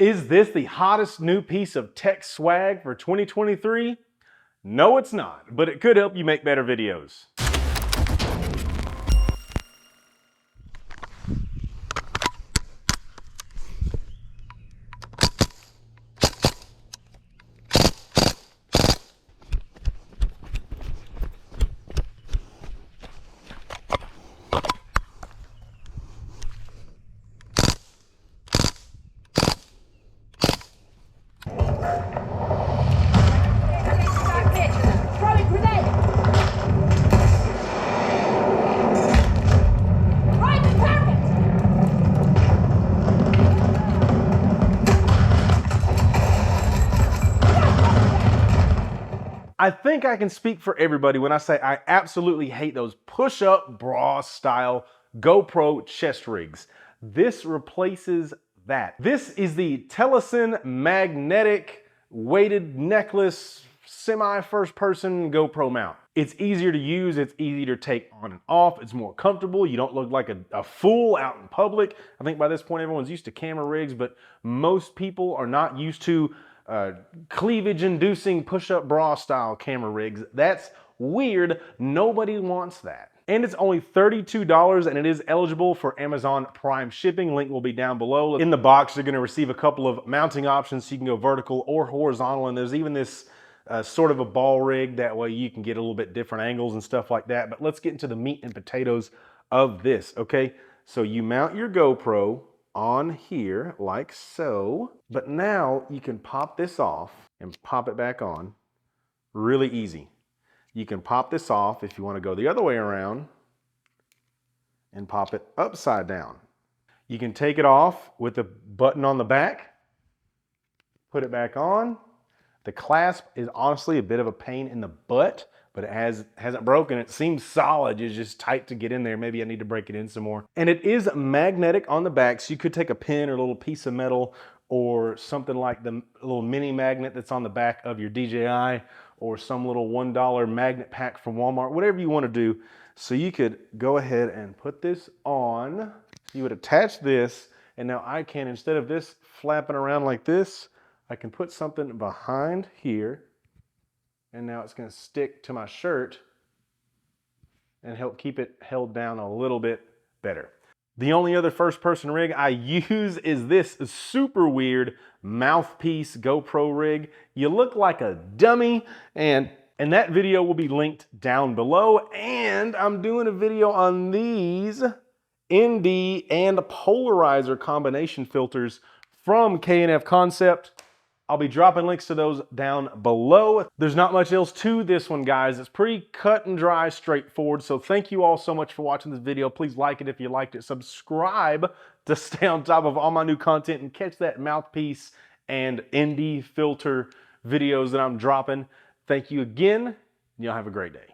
Is this the hottest new piece of tech swag for 2023? No, it's not, but it could help you make better videos. I think I can speak for everybody when I say I absolutely hate those push-up bra style GoPro chest rigs. This replaces that. This is the Telesin magnetic weighted necklace semi-first person GoPro mount. It's easier to use, it's easy to take on and off, it's more comfortable, you don't look like a fool out in public. I think by this point everyone's used to camera rigs, but most people are not used to cleavage-inducing push-up bra style camera rigs. That's weird. Nobody wants that. And it's only $32 and it is eligible for Amazon Prime shipping. Link will be down below. In the box, you're going to receive a couple of mounting options so you can go vertical or horizontal. And there's even this sort of a ball rig. That way you can get a little bit different angles and stuff like that. But let's get into the meat and potatoes of this, okay? So you mount your GoPro on here like so, but now you can pop this off and pop it back on really easy. You can pop this off if you want to go the other way around and pop it upside down. You can take it off with the button on the back, put it back on. The clasp is honestly a bit of a pain in the butt, but it hasn't broken. It seems solid. It's just tight to get in there. Maybe I need to break it in some more. And it is magnetic on the back, so you could take a pin or a little piece of metal or something like the little mini magnet that's on the back of your DJI or some little $1 magnet pack from Walmart, whatever you want to do. So you could go ahead and put this on. You would attach this, and now I can, instead of this flapping around like this, I can put something behind here. And now it's going to stick to my shirt and help keep it held down a little bit better. The only other first-person rig I use is this super weird mouthpiece GoPro rig. You look like a dummy, and that video will be linked down below. And I'm doing a video on these ND and polarizer combination filters from K&F Concept. I'll be dropping links to those down below. There's not much else to this one, guys. It's pretty cut and dry, straightforward. So thank you all so much for watching this video. Please like it if you liked it. Subscribe to stay on top of all my new content and catch that mouthpiece and ND filter videos that I'm dropping. Thank you again, and y'all have a great day.